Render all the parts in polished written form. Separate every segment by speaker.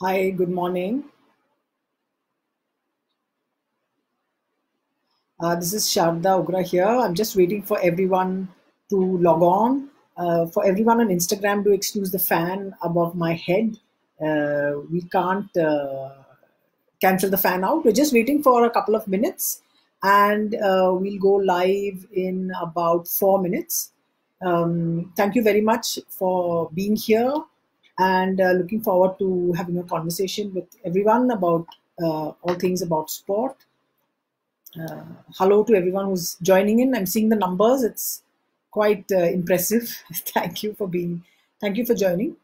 Speaker 1: Hi, good morning. This is Sharda Ugra here. I'm just waiting for everyone to log on. For everyone on Instagram, do excuse the fan above my head. We can't cancel the fan out. We're just waiting for a couple of minutes and we'll go live in about 4 minutes. Thank you very much for being here and looking forward to having a conversation with everyone about all things about sport. Hello to everyone who's joining in. I'm seeing the numbers. It's quite impressive. Thank you for joining.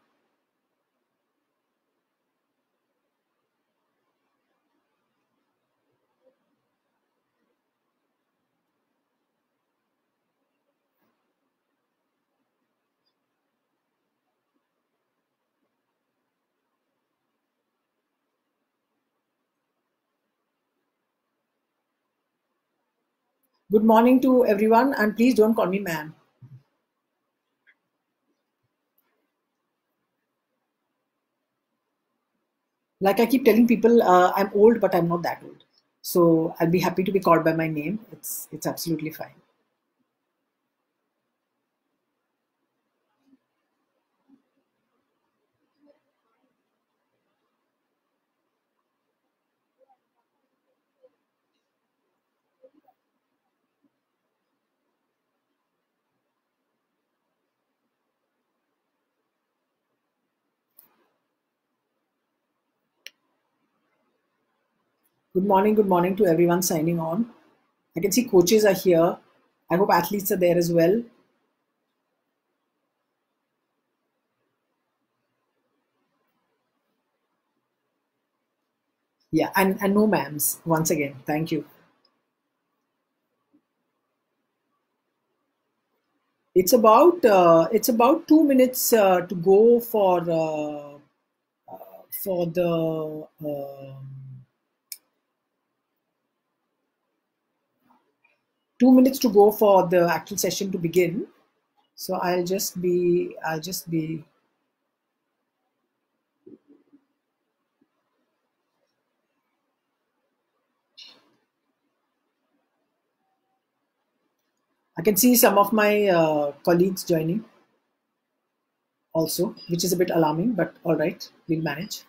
Speaker 1: Good morning to everyone, and please don't call me ma'am. Like I keep telling people, I'm old, but I'm not that old. So I'll be happy to be called by my name. It's absolutely fine. Good morning to everyone signing on. I can see coaches are here. I hope athletes are there as well. Yeah, and no ma'ams once again. Thank you. It's about 2 minutes to go for the 2 minutes to go for the actual session to begin. So I'll just be. I can see some of my colleagues joining also, which is a bit alarming, but all right, we'll manage.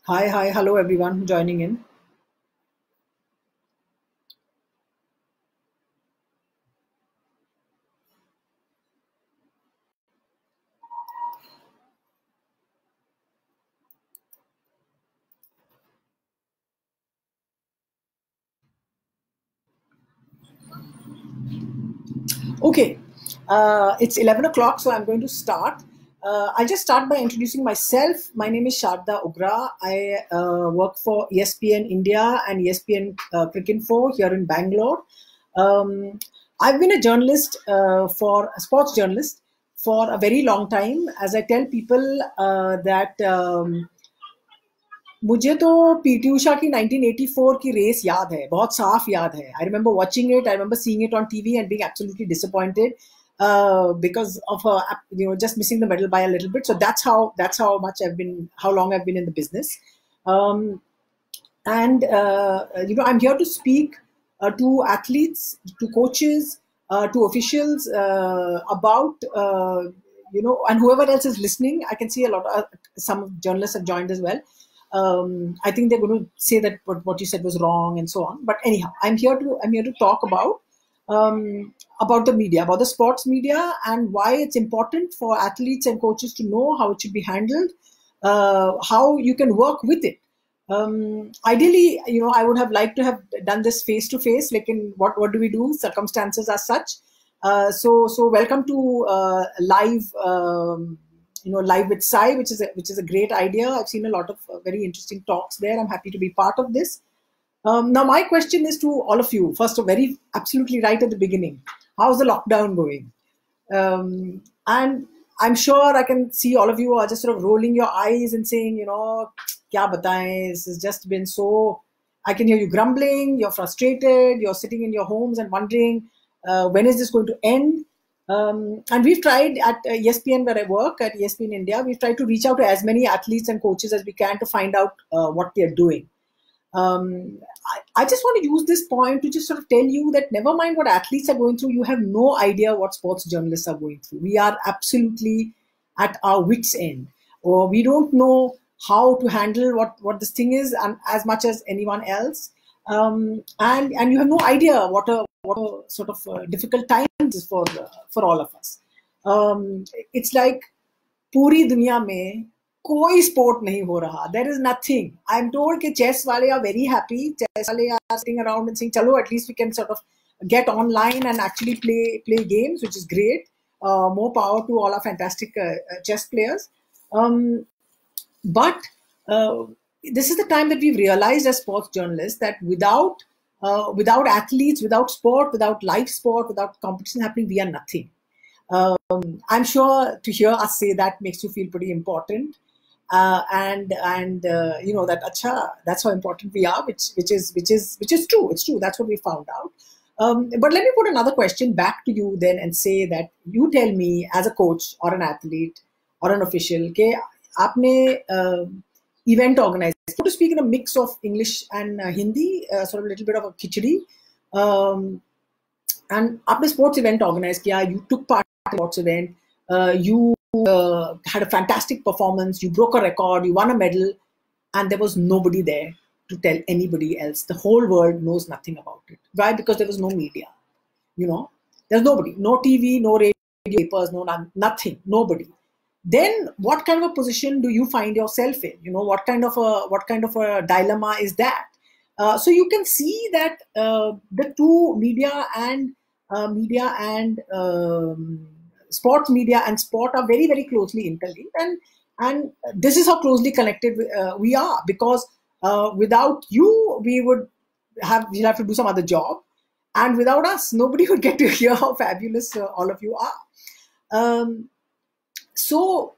Speaker 1: Hi, hello everyone joining in. Okay, it's 11 o'clock, so I'm going to start. I'll just start by introducing myself. My name is Sharda Ugra. I work for ESPN India and ESPN Cricinfo here in Bangalore. Um, I've been a journalist for a sports journalist for a very long time. As I tell people that मुझे तो PT Usha की 1984 की race याद है, बहुत साफ याद है. I remember watching it, I remember seeing it on TV and being absolutely disappointed because of just missing the medal by a little bit. So that's how much how long I've been in the business. Um, and I'm here to speak to athletes, to coaches, to officials about and whoever else is listening. I can see a lot of some journalists have joined as well. I think they're going to say that what you said was wrong and so on. But anyhow, I'm here to talk about the media, about the sports media, and why it's important for athletes and coaches to know how it should be handled, how you can work with it. Ideally, I would have liked to have done this face to face. Like, in what do we do? Circumstances are such. So welcome to live. Live with Sai, which is a great idea. I've seen a lot of very interesting talks there. I'm happy to be part of this. Now, my question is to all of you. First, very absolutely right at the beginning. How's the lockdown going? And I'm sure I can see all of you are just sort of rolling your eyes and saying, kya bataएं? This has just been so. I can hear you grumbling. You're frustrated. You're sitting in your homes and wondering when is this going to end? And we've tried at ESPN, where I work at ESPN India, we've tried to reach out to as many athletes and coaches as we can to find out what they're doing. I just want to use this point to just sort of tell you that never mind what athletes are going through, you have no idea what sports journalists are going through. We are absolutely at our wits' end, or we don't know how to handle what this thing is, and as much as anyone else. And you have no idea what a sort of difficult time is for all of us. It's like पूरी दुनिया में कोई sport नहीं हो रहा. There is nothing. I'm told कि chess वाले are very happy. Chess वाले are sitting around and saying, चलो at least we can sort of get online and actually play games, which is great. More power to all our fantastic chess players. But this is the time that we've realized as sports journalists that without athletes, without sport, without live sport, without competition happening, we are nothing. I'm sure to hear us say that makes you feel pretty important, and that acha, that's how important we are, which is true. It's true. That's what we found out. But let me put another question back to you then and say that you tell me as a coach or an athlete or an official, कि आपने event organized, so to speak, in a mix of English and Hindi, sort of a little bit of a khichdi, and आपने sports event organized किया, you took part in sports event, you had a fantastic performance, you broke a record, you won a medal, and there was nobody there to tell anybody else. The whole world knows nothing about it. Why? Because there was no media. There's nobody, no TV, no radio, papers, nothing, nobody. Then what kind of a position do you find yourself in? What kind of a dilemma is that? So you can see that the two media and sports media and sport are very, very closely interlinked, and this is how closely connected we are, because without you we'll have to do some other job, and without us nobody would get to hear how fabulous all of you are. So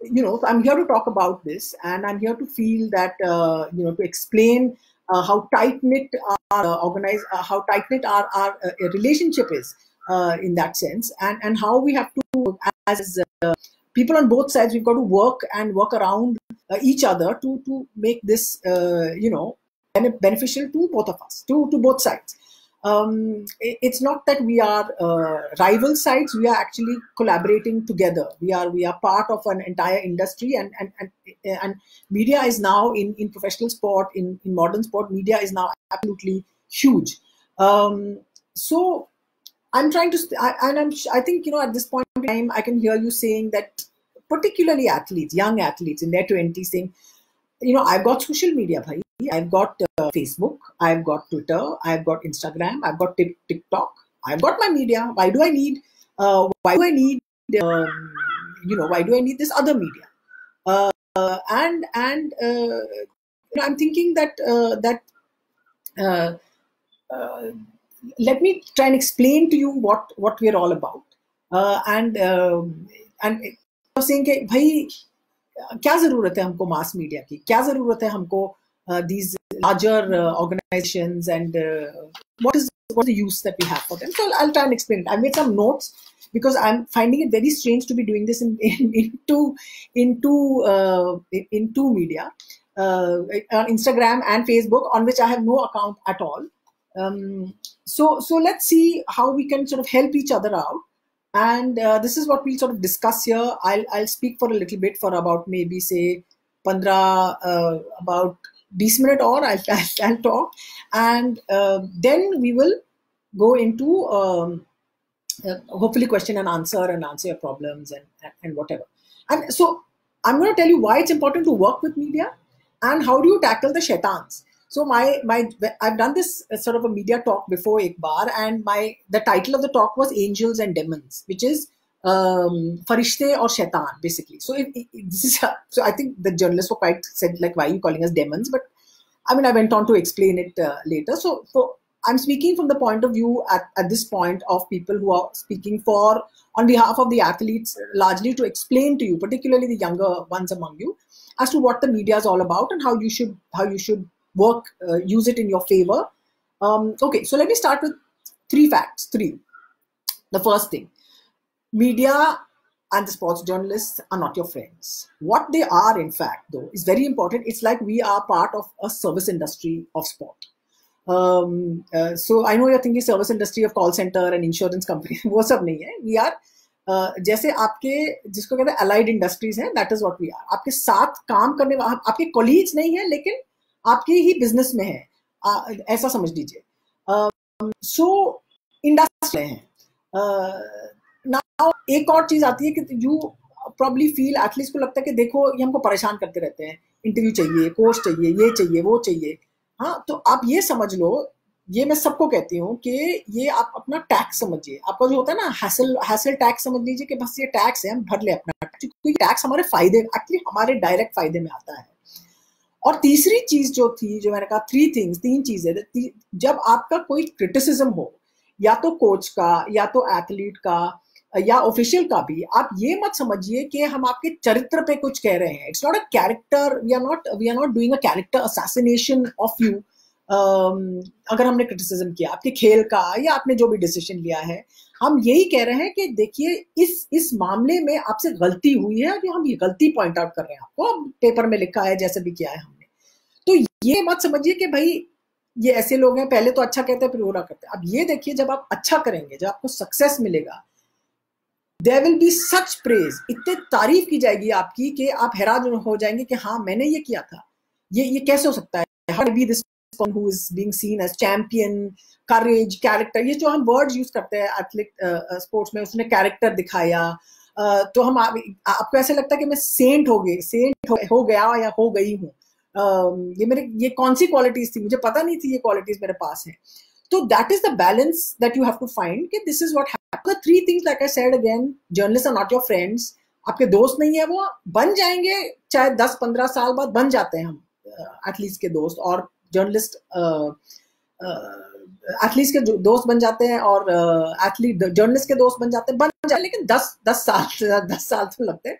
Speaker 1: I'm here to talk about this, and I'm here to feel that to explain how tight knit our relationship is in that sense, and how we have to, as people on both sides, we've got to work around each other to make this beneficial to both of us, to both sides. It's not that we are rival sides. We are actually collaborating together. We are part of an entire industry, and media is now in professional sport, in modern sport. Media is now absolutely huge. So I'm trying to, I think at this point in time, I can hear you saying that, particularly athletes, young athletes in their 20s, saying, I've got social media, bhai. I've got Facebook, I've got Twitter, I've got Instagram, I've got TikTok, I've got my media. Why do I need this other media? And I'm thinking that let me try and explain to you what we're all about. And saying कि भाई क्या जरूरत है हमको mass media की, क्या जरूरत है हमको these larger organizations, and what is the use that we have for them. So I'll try and explain it. I made some notes because I'm finding it very strange to be doing this in two media, on Instagram and Facebook, on which I have no account at all. So let's see how we can sort of help each other out. And this is what we'll sort of discuss here. I'll speak for a little bit, for about maybe say 15 about 20 minutes, or I'll talk, and then we will go into hopefully question and answer your problems and whatever. And so I'm going to tell you why it's important to work with media, and how do you tackle the shaitans. So I've done this sort of a media talk before ek baar, and the title of the talk was Angels and Demons, which is Farishte or Shaitan, basically. So so I think the journalists were quite said, like, why are you calling us demons? But I mean, I went on to explain it later. So I'm speaking from the point of view at this point of people who are speaking for on behalf of the athletes, largely to explain to you, particularly the younger ones among you, as to what the media is all about and how you should work, use it in your favor. Okay, so let me start with three facts. The first thing, media and the sports journalists are not your friends. What they are, in fact, though, is very important. It's like we are part of a service industry of sport. So I know you're thinking service industry of call center and insurance company. वो सब नहीं है. We are जैसे आपके जिसको कहते हैं allied industries हैं, that is what we are. आपके साथ काम करने वाले आपके colleagues नहीं है, लेकिन आपके ही business में है, ऐसा समझ लीजिए. So industry है. Now एक और चीज आती है कि you probably feel, एथलीट्स को लगता है कि देखो ये हमको परेशान करते रहते हैं, इंटरव्यू चाहिए, कोच चाहिए, ये चाहिए, वो चाहिए. हाँ, तो आप ये समझ लो, ये मैं सबको कहती हूँ कि ये आप अपना टैक्स समझिए. आपका जो होता है ना हैसल टैक्स समझ लीजिए कि बस ये टैक्स है, हम भर ले अपना टैक्स, क्योंकि टैक्स हमारे फायदे, एक्चुअली हमारे डायरेक्ट फायदे में आता है. और तीसरी चीज जो मैंने कहा, तीन चीजें, जब आपका कोई क्रिटिसिज्म हो, या तो कोच का, या तो एथलीट का, या ऑफिशियल का भी, आप ये मत समझिए कि हम आपके चरित्र पे कुछ कह रहे हैं. It's not a character, we are not doing a character assassination of you. अगर हमने क्रिटिसिज्म किया आपके खेल का, या आपने जो भी डिसीजन लिया है, हम यही कह रहे हैं कि देखिए इस मामले में आपसे गलती हुई है, जो हम ये गलती पॉइंट आउट कर रहे हैं आपको, पेपर में लिखा है, जैसे भी किया है हमने. तो ये मत समझिए कि भाई ये ऐसे लोग हैं, पहले तो अच्छा कहते हैं फिर बुरा करते हैं. अब ये देखिए, जब आप अच्छा करेंगे, जब आपको सक्सेस मिलेगा, there will be such praise, इतने तारीफ की जाएगी आपकी कि आप हैरान हो जाएंगे कि हाँ मैंने ये किया था, ये कैसे हो सकता है. How be this one who is being seen as champion, courage, character, ये जो हम वर्ड्स यूज करते हैं एथलेट स्पोर्ट्स में, उसने कैरेक्टर दिखाया, तो हम आपको ऐसे लगता है कि मैं सेंट हो गया या हो गई हूँ. ये कौन सी क्वालिटीज थी, मुझे पता नहीं थी ये क्वालिटीज मेरे पास है. So that is the balance that you have to find. कि this is what happens. The three things, like I said again, journalists are not your friends. आपके दोस्त नहीं है, वो बन जाएंगे, चाहे 10-15 साल बाद बन जाते हैं हम एथलीट्स के दोस्त, और जर्नलिस्ट एथलीट्स के दोस्त बन जाते हैं, और एथलीट जर्नलिस्ट के दोस्त बन जाते हैं, लेकिन 10 साल तो लगते हैं.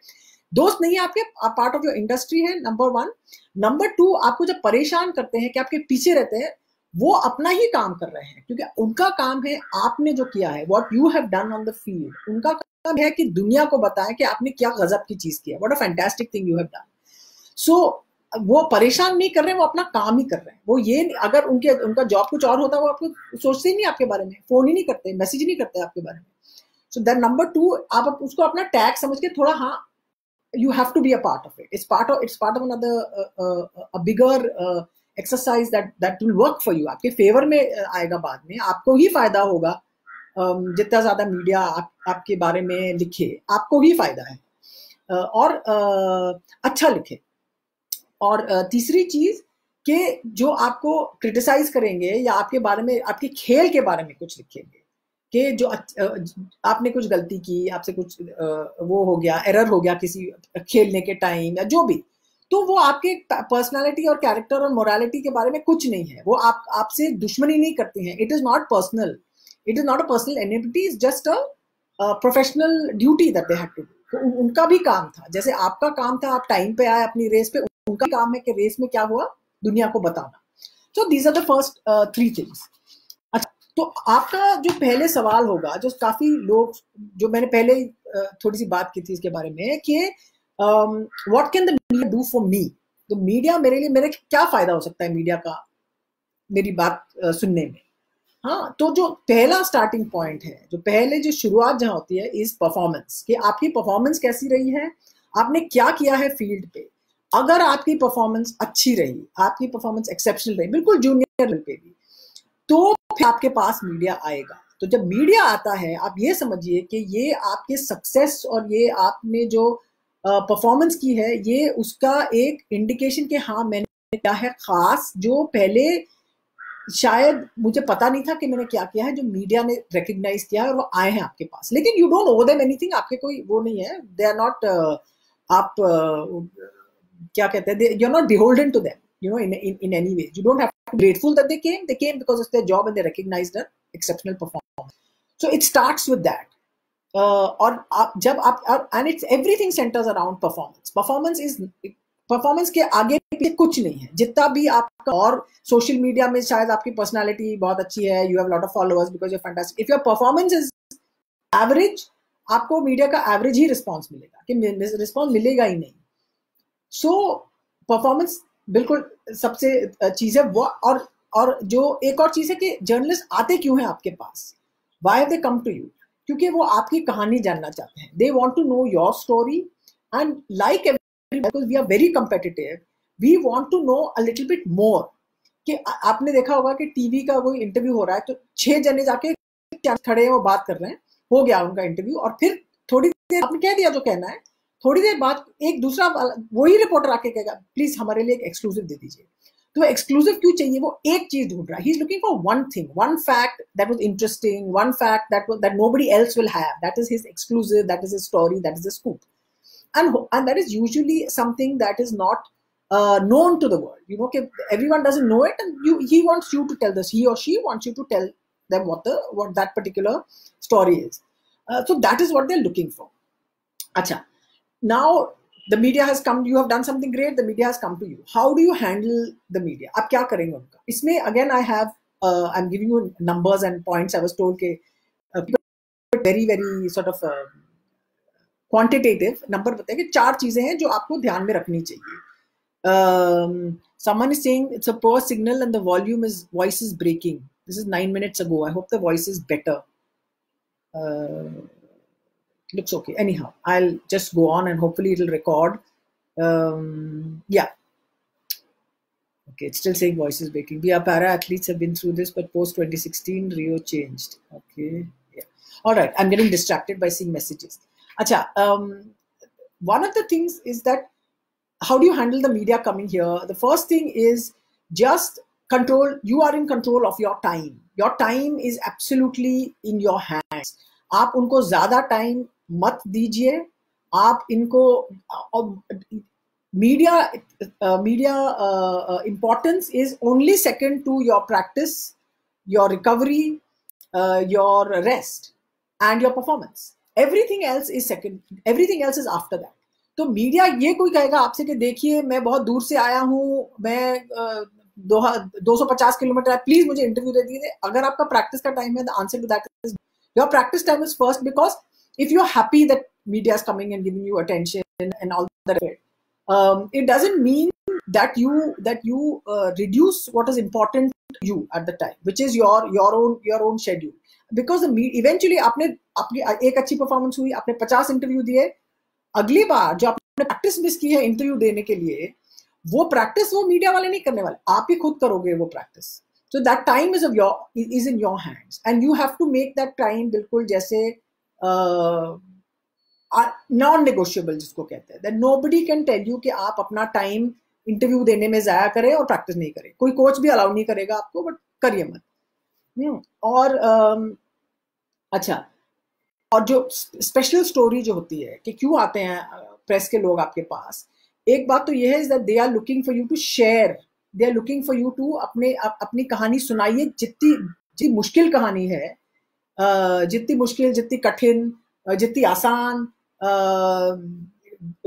Speaker 1: दोस्त नहीं है आपके, आप पार्ट ऑफ योर इंडस्ट्री है, नंबर 1. नंबर 2, आपको जब परेशान करते हैं कि आपके पीछे रहते हैं, वो अपना ही काम कर रहे हैं, क्योंकि उनका काम है आपने जो किया है, what you have done on the field. उनका काम है कि दुनिया को बताएं कि आपने क्या गजब की चीज किया, what a fantastic thing you have done. So वो परेशान नहीं कर रहे हैं, वो अपना काम ही कर रहे हैं. वो ये, अगर उनका जॉब कुछ और होता, वो आपको सोचते ही नहीं आपके बारे में, फोन ही नहीं करते, मैसेज ही नहीं करते आपके बारे में. सो दैट नंबर 2, आप उसको अपना टैग समझ के थोड़ा, हाँ you have to be a part of it. It's part of another a bigger exercise that will work for you. आपके फेवर में आएगा, बाद में आपको ही फायदा होगा. जितना ज्यादा मीडिया आपके बारे में लिखे, आपको ही फायदा है, और अच्छा लिखे. और तीसरी चीज कि जो आपको क्रिटिसाइज करेंगे, या आपके बारे में, आपके खेल के बारे में कुछ लिखेंगे कि जो आपने कुछ गलती की, आपसे कुछ वो हो गया, एरर हो गया किसी खेलने के टाइम, या जो भी, तो वो आपके पर्सनालिटी और कैरेक्टर और मोरालिटी के बारे में कुछ नहीं है. वो आपसे दुश्मनी नहीं करते हैं. It is not personal, it is not a personal enmity, is just a professional duty that they have to do. उनका भी काम था, जैसे आपका काम था आप टाइम पे आए अपनी रेस पे, उनका काम है कि रेस में क्या हुआ दुनिया को बताना. So these are the first 3 things. तो आपका जो पहले सवाल होगा, जो काफी लोग, जो मैंने पहले थोड़ी सी बात की थी इसके बारे में, कि what can the media do for me. तो मीडिया मेरे लिए, मेरे क्या फायदा हो सकता है मीडिया का मेरी बात सुनने में. हाँ, तो जो पहला स्टार्टिंग पॉइंट है, जो पहले जो शुरुआत जहाँ होती है, इज परफॉर्मेंस. कि आपकी परफॉर्मेंस कैसी रही है, आपने क्या किया है फील्ड पे. अगर आपकी परफॉर्मेंस अच्छी रही, आपकी परफॉर्मेंस एक्सेप्शनल रही, बिल्कुल जूनियर लेवल पे भी, तो फिर आपके पास मीडिया आएगा. तो जब मीडिया आता है, आप ये समझिए कि ये आपके सक्सेस और ये आपने जो परफॉर्मेंस की है, ये उसका एक इंडिकेशन कि हाँ मैंने क्या है खास, जो पहले शायद मुझे पता नहीं था कि मैंने क्या किया है, जो मीडिया ने रिकग्नाइज किया है, और वो आए हैं आपके पास. लेकिन यू डोंट ओwe देम एनीथिंग, आपके कोई वो नहीं है, दे आर नॉट, आप क्या कहते हैं, you are not beholden to them, in any way. You don't have to be grateful that they came. They came because it's their job and they recognized their exceptional performance. So it starts with that. और जब आप and it's everything centers around performance. Performance के आगे पीछे कुछ नहीं है. जितना भी आपका और social media में शायद आपकी personality बहुत अच्छी है, you have a lot of followers because you're fantastic. If your performance is average, आपको मीडिया का एवरेज ही रिस्पॉन्स मिलेगा, कि रिस्पॉन्स मिलेगा ही नहीं. सो परफॉर्मेंस बिल्कुल सबसे चीज है वो. और जो एक और चीज है कि जर्नलिस्ट आते क्यों हैं आपके पास, why have they come to you, क्योंकि वो आपकी कहानी जानना चाहते हैं. They want to know your story and like because we are very competitive, we want to know a little bit more. कि आपने देखा होगा कि टीवी का कोई इंटरव्यू हो रहा है तो 6 जने जाके खड़े हैं, वो बात कर रहे हैं, हो गया उनका इंटरव्यू, और फिर थोड़ी देर आपने कह दिया जो कहना है, थोड़ी देर बाद एक दूसरा वही रिपोर्टर आके कहेगा प्लीज हमारे लिए एक एक्सक्लूसिव दे दीजिए. तो एक्सक्लूसिव क्यों चाहिए? वो एक चीज ढूंढ रहा है. He is looking for one thing, one fact that was interesting, one fact that nobody else will have. That is his exclusive, that is his story, that is his scoop. And that is usually something that is not known to the world. You know, everyone doesn't know it, and he wants you to tell this. He or she wants you to tell them what that particular story is. So that is what they're looking for. Acha. Now the media has come. You have done something great. The media has come to you. How do you handle the media? आप क्या करेंगे उनका? इसमें again I have I'm giving you numbers and points. I was told के very sort of quantitative number बताए कि 4 चीजें हैं जो आपको ध्यान में रखनी चाहिए. Someone is saying it's a poor signal and the voice is breaking. This is 9 minutes ago. I hope the voice is better. Looks okay. Anyhow, I'll just go on and hopefully it'll record. Yeah. Okay, it's still saying voice is breaking. We are para athletes have been through this, but post 2016 Rio changed. Okay. Yeah. All right. I'm getting distracted by seeing messages. Acha, one of the things is that how do you handle the media coming here? The first thing is just control. You are in control of your time. Your time is absolutely in your hands. आप उनको ज़्यादा time मत दीजिए. आप इनको media importance is only second to your practice, your recovery, your rest, and your performance. Everything else is second. Everything else is after that. तो media ये कोई कहेगा आपसे कि देखिए मैं बहुत दूर से आया हूँ, मैं 250 किलोमीटर है, प्लीज मुझे इंटरव्यू दे दीजिए. अगर आपका प्रैक्टिस का टाइम है, the answer to that is your practice time is first, because if you are happy that media is coming and giving you attention and all that, it doesn't mean that you reduce what is important to you at the time, which is your own schedule. Because eventually आपने एक अच्छी performance हुई, आपने 50 interview दिए, अगली बार जो आपने practice miss की है इंटरव्यू देने के लिए, वो प्रैक्टिस वो मीडिया वाले नहीं करने वाले, आप ही खुद करोगे वो practice. So that time is in your hands and you have to make that time बिल्कुल जैसे नॉन नेगोशिएबल जिसको कहते हैं. That nobody can tell you कि आप अपना टाइम इंटरव्यू देने में जाया करें और प्रैक्टिस नहीं करें. कोई कोच भी अलाउ नहीं करेगा आपको, बट करिए मत. और अच्छा, और जो स्पेशल स्टोरी जो होती है कि क्यों आते हैं प्रेस के लोग आपके पास, एक बात तो ये है that they are looking for you to share, they are looking for you to अपनी कहानी सुनाइए. जितनी मुश्किल कहानी है, जितनी मुश्किल, जितनी कठिन, जितनी आसान,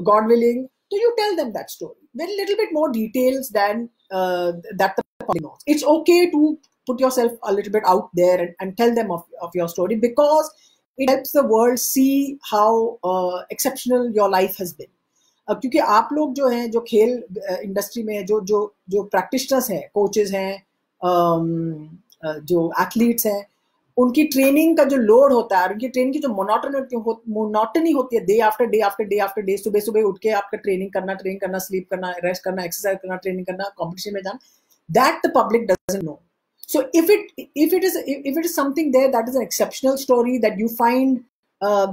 Speaker 1: गॉड विलिंग, तो you tell them that story. Very little bit more details than that the public knows. It's okay to put yourself a little bit out there and tell them of your story, because it helps the world see how exceptional your life has been. क्योंकि आप लोग जो हैं, जो खेल industry में जो practitioners हैं, कोचेस हैं, जो एथलीट्स हैं, उनकी ट्रेनिंग का जो लोड होता है, उनकी ट्रेनिंग की जो मोनोटनी होती है, day after day after day after day, सुबह सुबह उठ के आपका ट्रेनिंग करना, स्लीप करना, रेस्ट करना, एक्सरसाइज करना, ट्रेनिंग करना, कॉम्पिटिशन में जाना, that the public doesn't know. So if it is something there that is an exceptional story that you find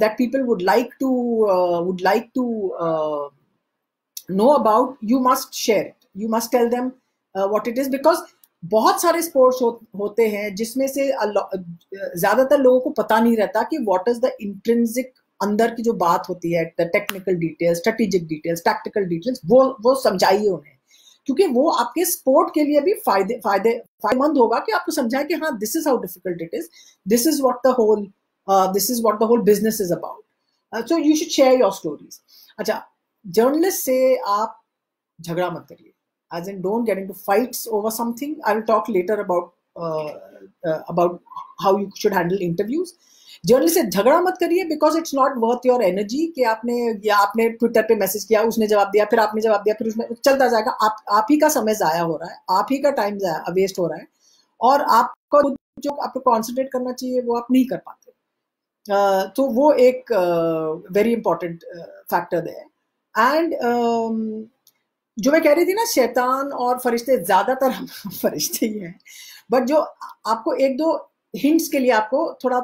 Speaker 1: that people would like to know about, you must share it. You must tell them what it is, because बहुत सारे sports होते हैं जिसमें से ज्यादातर लोगों को पता नहीं रहता कि what is the intrinsic अंदर की जो बात होती है, the technical details, strategic details, tactical details, वो समझाइए उन्हें. क्योंकि वो आपके स्पोर्ट के लिए भी फायदेमंद होगा कि आपको समझाए कि हाँ this is how difficult it is, this is what the whole business is about, so you should share your stories. अच्छा, जर्नलिस्ट से आप झगड़ा मत करिए, as in don't get into fights over something. I will talk later about how you should handle interviews. Journalist से झगड़ा मत करिए because it's not worth your energy कि आपने ट्विटर पे मैसेज किया, उसने जवाब दिया, फिर आपने जवाब दिया, फिर उसने चलता जाएगा. आप ही का समय जाया हो रहा है, आप ही का टाइम वेस्ट हो रहा है, और आपको जो आपको कॉन्सेंट्रेट करना चाहिए वो आप नहीं कर पाते. तो वो एक वेरी इंपॉर्टेंट फैक्टर है. एंड जो मैं कह रही थी ना, शैतान और फरिश्ते, ज्यादातर हम फरिश्ते ही हैं, बट जो आपको एक दो हिंट्स के लिए आपको थोड़ा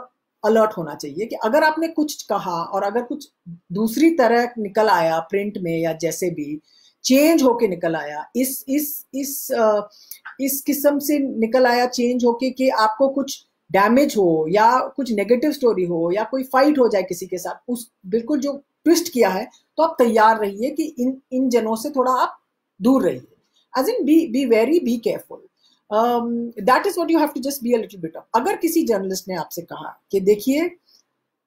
Speaker 1: अलर्ट होना चाहिए कि अगर आपने कुछ कहा और अगर कुछ दूसरी तरह निकल आया प्रिंट में या जैसे भी चेंज होके निकल आया, इस किस्म से निकल आया चेंज होके कि आपको कुछ डैमेज हो या कुछ नेगेटिव स्टोरी हो या कोई फाइट हो जाए किसी के साथ, उस बिल्कुल जो ट्विस्ट किया है, तो आप तैयार रहिए कि इन जनों से थोड़ा आप दूर रहिए. As in be careful. That is what you have to just be a little bit off. अगर किसी जर्नलिस्ट ने आपसे कहा कि देखिए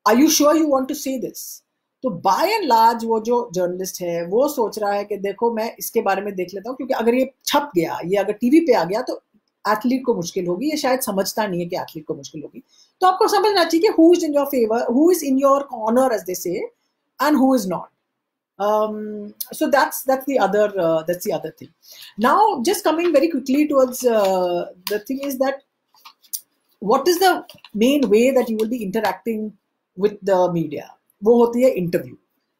Speaker 1: are you sure you want to say this, तो बाय एंड लार्ज वो जो जर्नलिस्ट है वो सोच रहा है कि देखो मैं इसके बारे में देख लेता हूँ, क्योंकि अगर ये छप गया, ये अगर टीवी पे आ गया तो एथलीट को मुश्किल होगी. ये शायद समझता नहीं है कि एथलीट को मुश्किल होगी. तो आपको समझना चाहिए कि who is in your favour, who is in your corner as they say, and who is not. So that's the other thing. Now, just coming very quickly towards the thing is that what is the main way that you will be interacting with the media? वो होती है interview.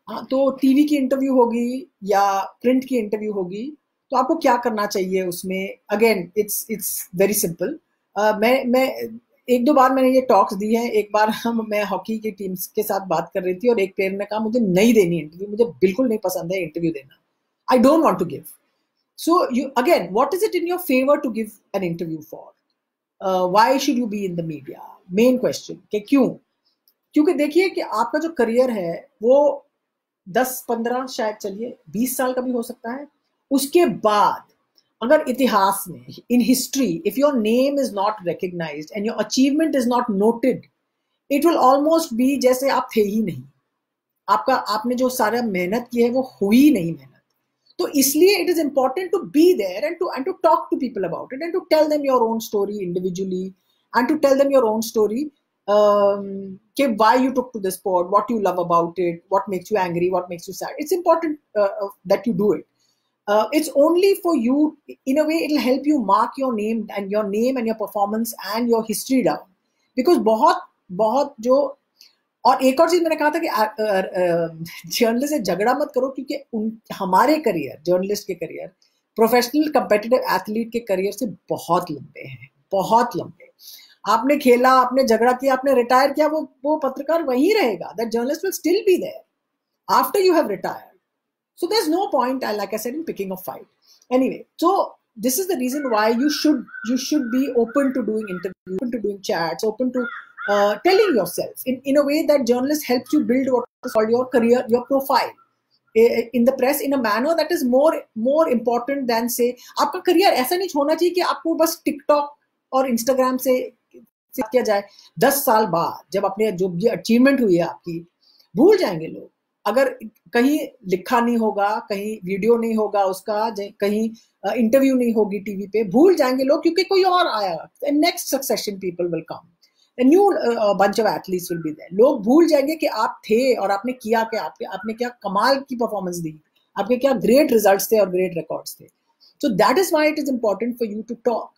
Speaker 1: हाँ, तो TV की interview होगी या print की interview होगी, तो आपको क्या करना चाहिए उसमें? Again it's very simple. मैं एक दो बार मैंने ये टॉक्स दी हैं. एक बार मैं हॉकी की टीम के साथ बात कर रही थी और एक प्लेयर ने कहा मुझे नहीं देनी इंटरव्यू, मुझे बिल्कुल नहीं पसंद है इंटरव्यू देना, I don't want to give. So you again, what is it in your favour to give an interview for? Why should you be in the media? Main question कि क्यों? क्योंकि देखिए कि आपका जो करियर है वो 10-15 शायद चलिए 20 साल का भी हो सकता है. उसके बाद अगर इतिहास में, in history, if your name is not recognised and your achievement is not noted, it will almost be जैसे आप थे ही नहीं. आपने जो सारा मेहनत की है वो हुई नहीं मेहनत. तो इसलिए it is important to be there and to talk to people about it and to tell them your own story individually and to tell them your own story कि why you took to this sport, what you love about it, what makes you angry, what makes you sad. It's important that you do it. It's only for you, in a way it'll help you mark your name and your performance and your history down, because बहुत जो. और एक और चीज मैंने कहा था कि जर्नलिस्ट से झगड़ा मत करो, क्योंकि हमारे करियर, जर्नलिस्ट के करियर प्रोफेशनल कंपेटिटिव एथलीट के करियर से बहुत लंबे हैं, बहुत लंबे. आपने खेला, आपने झगड़ा किया, आपने रिटायर किया, वो पत्रकार वहीं रहेगा. That journalist will still be there after you have retired. So there's no point, like I said, in picking a fight. Anyway, so this is the reason why you should be open to doing interviews, open to doing chats, open to telling yourself in a way that journalists helps you build what is called your career, your profile in the press in a manner that is more important than say. आपका career ऐसा नहीं होना चाहिए कि आपको बस TikTok और Instagram से किया जाए. 10 साल बाद जब अपने जो अचीवमेंट हुई है आपकी, भूल जाएंगे लोग. अगर कहीं लिखा नहीं होगा, कहीं वीडियो नहीं होगा उसका, कहीं इंटरव्यू नहीं होगी टीवी पे, भूल जाएंगे लोग, क्योंकि कोई और आया. Next succession people will come, a new bunch of athletes will be there. लोग भूल जाएंगे कि आप थे और आपने किया क्या, आपने क्या कमाल की परफॉर्मेंस दी, आपके क्या ग्रेट रिजल्ट्स थे और ग्रेट रिकॉर्ड्स थे. So that is why it is important for you to talk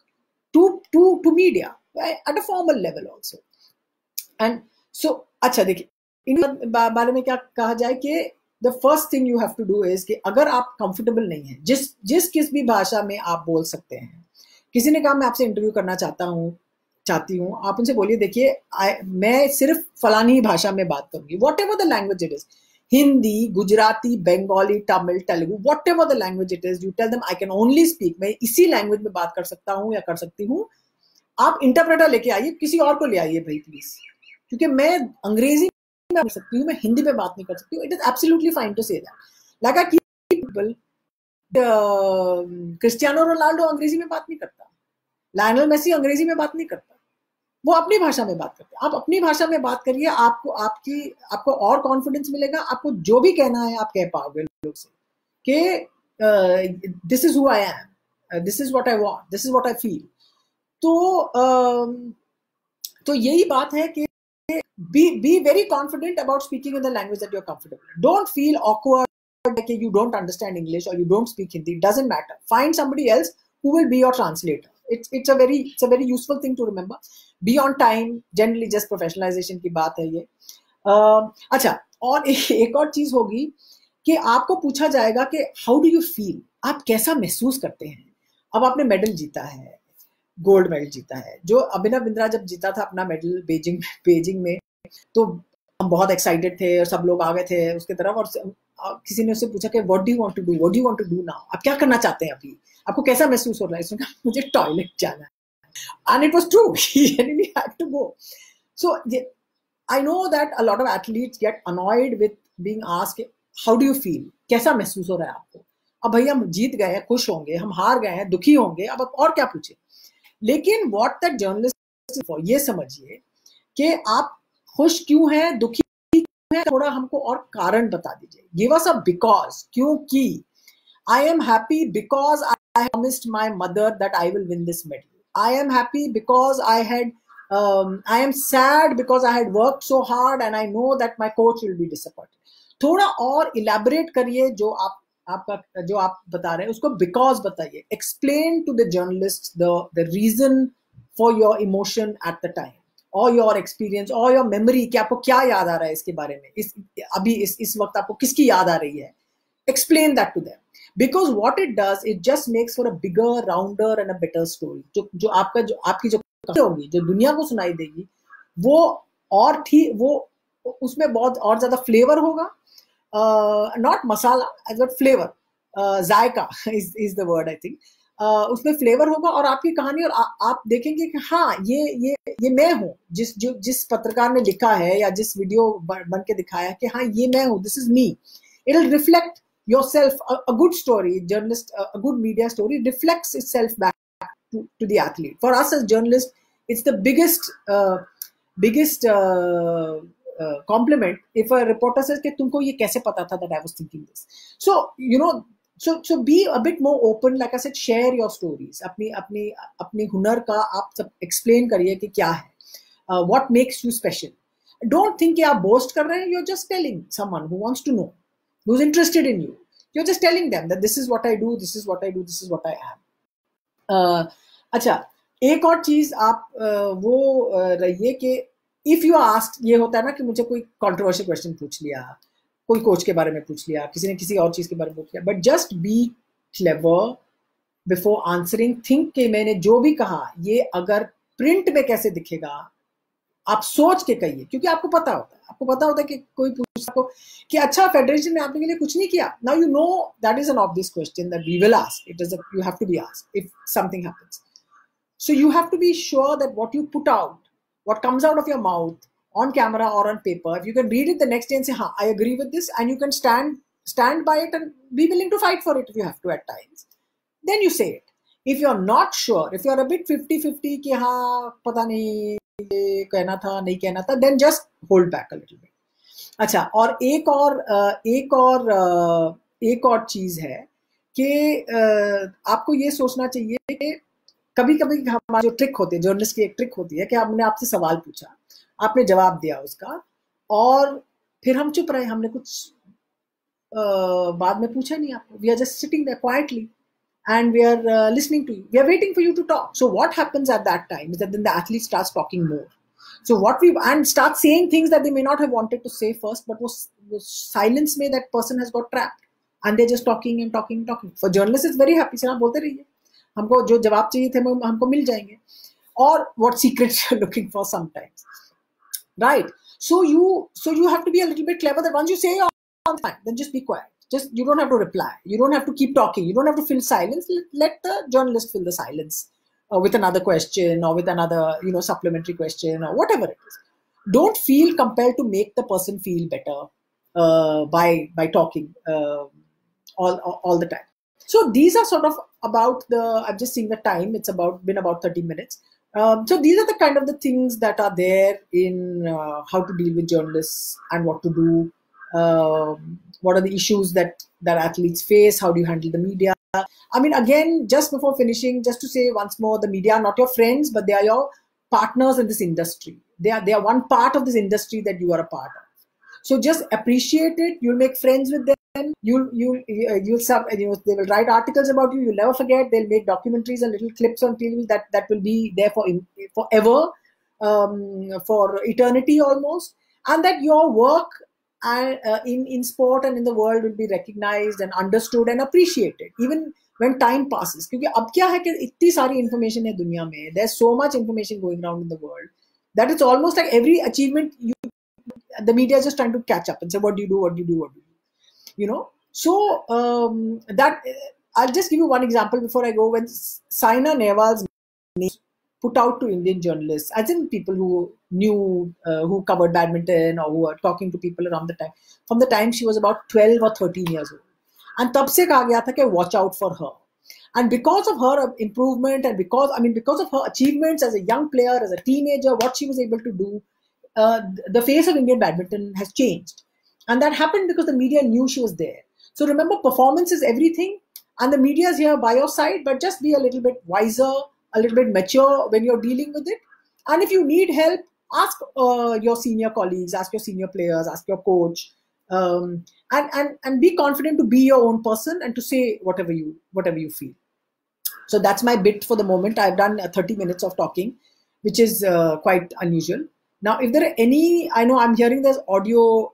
Speaker 1: to media at a formal level also. And so अच्छा देखिए, इन बारे में क्या कहा जाए कि the first thing you have to do is कि अगर आप कंफर्टेबल नहीं है, किस भी भाषा में आप बोल सकते हैं. किसी ने कहा मैं आपसे इंटरव्यू करना चाहती हूँ, आप उनसे बोलिए देखिए मैं सिर्फ फलानी भाषा में बात करूंगी, whatever the language it is, Hindi, Gujarati, Bengali, Tamil, Telugu, whatever the language it is, you tell them I can only speak, मैं इसी लैंग्वेज में बात कर सकता हूँ या कर सकती हूँ. आप इंटरप्रेटर लेके आइए, किसी और को ले आइए भाई प्लीज, क्योंकि मैं अंग्रेजी में कर सकती हूँ, मैं हिंदी में बात नहीं कर सकती हूँ. It is absolutely fine to say that. Like I keep people Cristiano Ronaldo अंग्रेजी में बात नहीं करता, लायनल मेसी अंग्रेजी में बात नहीं करता, वो अपनी भाषा में बात करते हैं। आप अपनी भाषा में बात करिए, आपको और कॉन्फिडेंस मिलेगा, आपको जो भी कहना है आप कह पाओगे लोग से कि this is who I am, this is what I want, this is what I feel. तो यही बात है कि be very confident about speaking in the language that you're comfortable in. Don't feel awkward like you don't understand English or you don't speak Hindi. It doesn't matter. Find somebody else who will be your translator. It's a very useful thing to remember. Be on time. Generally just professionalization की बात है ये। अच्छा, और एक और चीज होगी कि आपको पूछा जाएगा कि हाउ डू यू फील, आप कैसा महसूस करते हैं। अब आपने मेडल जीता है, गोल्ड मेडल जीता है, जो अभिनव बिंद्रा जब जीता था अपना मेडल बेजिंग में, तो हम बहुत एक्साइटेड थे और सब लोग आ गए थे उसके तरफ, और किसी ने उससे पूछा कि what do you want to do, what do you want to do now, आप क्या करना चाहते हैं अभी, आपको कैसा महसूस हो रहा है। उसने कहा मुझे टॉयलेट जाना है, and it was true, he really had to go. So I know that a lot of athletes get annoyed with being asked how do you feel, कैसा महसूस हो रहा है आपको। अब भैया हम जीत गए हैं, खुश होंगे, हम हार गए हैं, दुखी होंगे, अब और क्या पूछे। लेकिन व्हाट दैट जर्नलिस्ट फॉर, ये समझिए कि आप खुश क्यों हैं, दुखी क्यों हैं, थोड़ा हमको और कारण बता दीजिए। गिव अस अ बिकॉज, क्योंकि I am happy because I promised my mother that I will win this medal. I am happy because I am sad because I had worked so hard and I know that my coach will be disappointed. थोड़ा और elaborate करिए जो आप बता रहे हैं उसको because बताइए। Explain to the journalist the reason for your emotion at the time or your experience or your memory, कि आपको क्या याद आ रहा है इसके बारे में, इस वक्त आपको किसकी याद आ रही है। Explain that to them. Because what it does, it just makes for a bigger, rounder and a better story. जो आपकी जो होगी, जो दुनिया को सुनाई देगी, वो और ठीक, वो उसमें बहुत और ज्यादा फ्लेवर होगा, not masala as but flavour, zaika is the word I think. उसमें फ्लेवर होगा और आपकी कहानी, और आप देखेंगे कि हाँ ये मैं हूँ, जिस पत्रकार ने लिखा है या जिस वीडियो बन के दिखाया है कि हाँ ये मैं हूँ, this is me. It will reflect yourself. A good story, a good media story reflects itself back to the athlete. For us as journalists, it's the biggest compliment if a reporter says कि तुमको ये कैसे पता था that I was thinking this. So you know, so be a bit more open. Like I said, share your stories. अपनी हुनर का आप सब explain करिए कि क्या है, what makes you special. Don't think कि आप boast कर रहे हैं. You're just telling someone who wants to know, who's interested in you. You're just telling them that this is what I do, this is what I do, this is what I am. अच्छा, एक और चीज आप वो रहिए कि if you ask, ये होता है ना कि मुझे कोई कंट्रोवर्शियल क्वेश्चन पूछ लिया, कोई कोच के बारे में पूछ लिया, किसी ने किसी और चीज के बारे में पूछ लिया, but just be clever before answering. Think कि मैंने जो भी कहा ये अगर प्रिंट में कैसे दिखेगा, आप सोच के कहिए, क्योंकि आपको पता होता है कि कोई पूछा को कि अच्छा फेडरेशन ने आपके लिए कुछ नहीं किया। Now you know that is an obvious question that we will ask, it is you have to be asked if something happens. So you have to be sure that what you put out, what comes out of your mouth on camera और on paper, if you can read it the next day and say हाँ I agree with this, and you can stand by it and be willing to fight for it if you have to at times, then you say it. If you're not sure, if you're a bit 50-50 कि हाँ पता नहीं कहना था नहीं कहना था, then just hold back a little bit. अच्छा, और एक और चीज है कि आपको ये सोचना चाहिए कि कभी कभी हमारी जो ट्रिक होती है, जर्नलिस्ट की एक ट्रिक होती है कि हमने आपसे सवाल पूछा, आपने जवाब दिया उसका, और फिर हम चुप रहे, हमने कुछ बाद में पूछा नहीं आपको। We are just sitting there quietly and we are listening to you. We are waiting for you to talk. So what happens at that time is that then the athlete starts talking more. So and start saying things that they may not have wanted to say first, but was silence में that person has got trapped, and they're just talking and talking and talking. For journalists, it's very happy. आप बोलते रहिए, हमको जो जवाब चाहिए थे हमको मिल जाएंगे, or what secrets you're looking for sometimes, right? So you have to be a little bit clever that once you say you're on time, then just be quiet. Just, you don't have to reply. You don't have to keep talking. You don't have to fill silence. Let the journalist fill the silence with another question or with another, supplementary question or whatever it is. Don't feel compelled to make the person feel better by talking all the time. So these are sort of about I'm just seeing the time. It's been about 30 minutes. So these are the kind of the things that are there in how to deal with journalists and what to do. What are the issues that athletes face? How do you handle the media? I mean, again, just before finishing, just to say once more, the media are not your friends, but they are your partners in this industry. They are one part of this industry that you are a part of. So just appreciate it. You'll make friends with them. They will write articles about you. You'll never forget. They'll make documentaries and little clips on TV that will be there forever, for eternity almost. And that your work in sport and in the world will be recognized and understood and appreciated, even when time passes. क्योंकि अब क्या है कि इतनी सारी information है दुनिया में. There's so much information going around in the world that it's almost like every achievement the media is just trying to catch up and say, what do you do? What do you do? What do you do? So that I'll just give you one example before I go. When Saina Nehwal's name put out to Indian journalists, as in people who knew, who covered badminton or who were talking to people around the time, from the time she was about 12 or 13 years old. And tab se kaha gaya tha ke watch out for her. And because of her improvement and because of her achievements as a young player, as a teenager, what she was able to do, the face of Indian badminton has changed. And that happened because the media knew she was there. So remember, performance is everything. And the media is here by your side, but just be a little bit wiser, a little bit mature when you're dealing with it. And if you need help, ask your senior colleagues, ask your senior players, ask your coach, and be confident to be your own person and to say whatever you feel. So that's my bit for the moment. I've done 30 minutes of talking, which is quite unusual. Now, if there are any, I know I'm hearing there's audio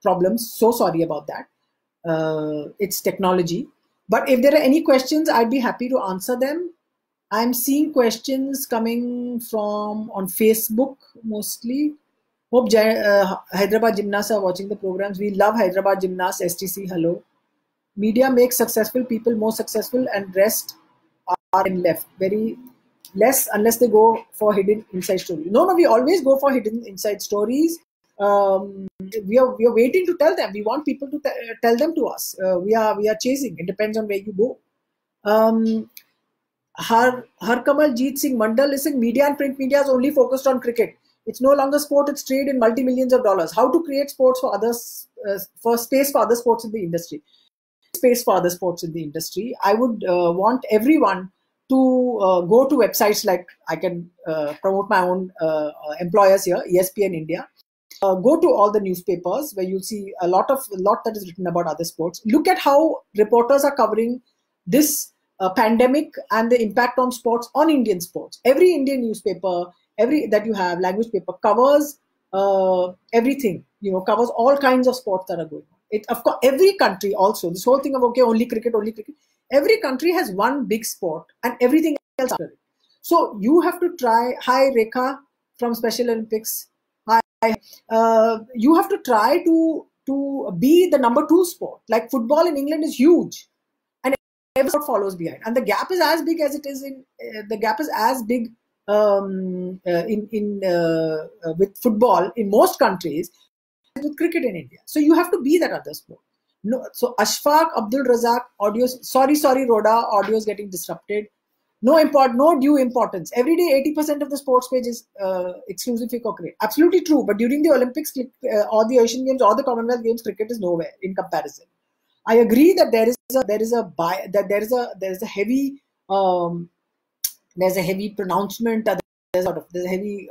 Speaker 1: problems. So sorry about that. It's technology. But if there are any questions, I'd be happy to answer them. I'm seeing questions coming from on Facebook mostly. Hope Hyderabad Gymnasts are watching the programs. We love Hyderabad Gymnasts, STC, hello. Media makes successful people more successful and rest are in left. Very less unless they go for hidden inside stories. No, we always go for hidden inside stories. We are waiting to tell them. We want people to tell them to us. We are chasing. It depends on where you go. Harkamal Jeet Singh Mandal, listen, media and print media is only focused on cricket. It's no longer sport, it's trade in multi-millions of dollars. How to create sports for others, for space for other sports in the industry. Space for other sports in the industry. I would want everyone to go to websites like, I can promote my own employers here, ESPN India. Go to all the newspapers where you'll see a lot that is written about other sports. Look at how reporters are covering this pandemic and the impact on sports, on Indian sports. Every Indian newspaper, that you have, language paper, covers everything, covers all kinds of sports that are going on. Of course, every country also, this whole thing of, okay, only cricket. Every country has one big sport and everything else after it. So you have to try. Hi, Rekha from Special Olympics. Hi. You have to try to be the number 2 sport. Like football in England is huge, and every sport follows behind. And the gap is as big as it is with football in most countries with cricket in India. So you have to be that other sport. No, so Ashfaq Abdul Razak, audio. Sorry, Rhoda, audio is getting disrupted. No due importance. Every day, 80% of the sports page is exclusively for cricket. Absolutely true. But during the Olympics or the Asian Games or the Commonwealth Games, cricket is nowhere in comparison. I agree that there is a heavy pronouncement. There's a heavy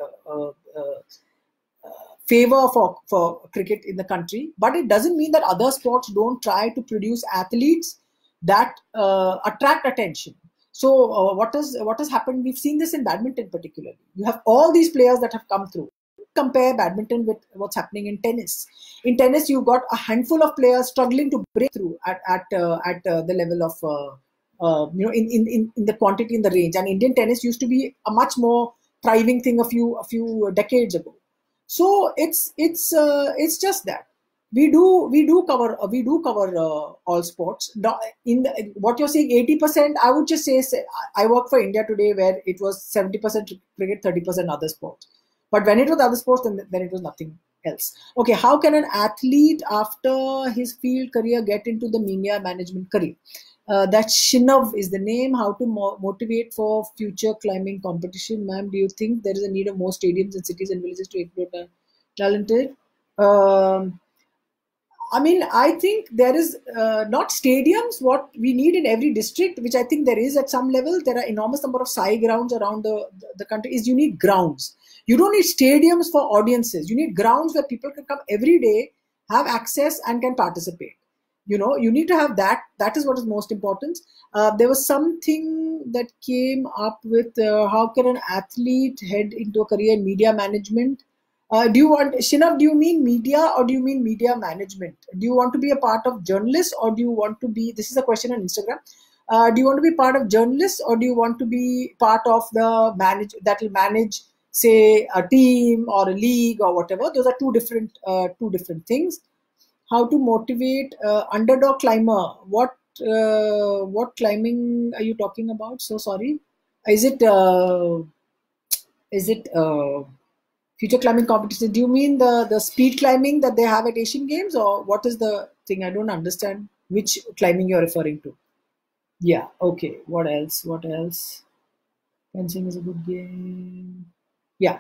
Speaker 1: favor for cricket in the country, but it doesn't mean that other sports don't try to produce athletes that attract attention. So what has happened? We've seen this in badminton particularly. You have all these players that have come through. Compare badminton with what's happening in tennis. In tennis, you've got a handful of players struggling to break through at the level of in the quantity, in the range. And Indian tennis used to be a much more thriving thing a few decades ago. So it's just that we do cover all sports. What you're saying, 80%, I would just say I work for India Today, where it was 70% cricket, 30% other sports. But when it was other sports, then it was nothing else. Okay, how can an athlete after his field career get into the media management career? That Shinav is the name. How to motivate for future climbing competition, ma'am? Do you think there is a need of more stadiums in cities and villages to exploit talented? Um, I mean, I think there is not stadiums. What we need in every district, which I think there is at some level, there are enormous number of SAI grounds around the country. Is you need grounds. You don't need stadiums for audiences. You need grounds where people can come every day, have access, and can participate. You need to have that. That is what is most important. There was something that came up with how can an athlete head into a career in media management? Do you want, Shinav, do you mean media or do you mean media management? Do you want to be a part of journalists or do you want to be, this is a question on Instagram. Do you want to be part of journalists or do you want to be part of the that will manage, say, a team or a league or whatever? Those are two different things. How to motivate underdog climber? What climbing are you talking about? So sorry. Is it future climbing competition? Do you mean the speed climbing that they have at Asian Games, or what is the thing? I don't understand which climbing you're referring to. Yeah. Okay. What else? What else? Fencing is a good game. Yeah.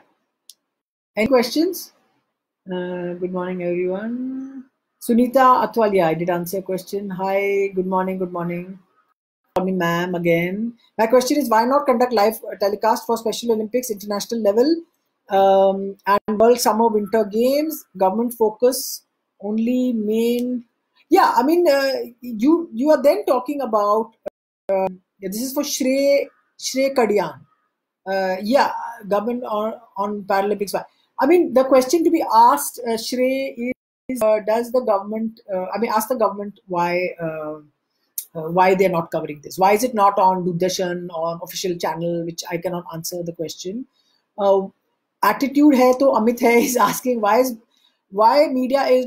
Speaker 1: Any questions? Good morning, everyone. Sunita Atwalia, I did answer your question. Hi. Good morning. Good morning. Call me ma'am again. My question is, why not conduct live telecast for Special Olympics international level and World Summer Winter Games? Government focus only main. Yeah, I mean, you are then talking about. This is for Shrey Kadian. Yeah, government on Paralympics. I mean, the question to be asked, Shrey, is does the government? Ask the government why they're not covering this. Why is it not on Doordarshan or official channel? Which I cannot answer the question. Attitude hai to Amit hai is asking why media is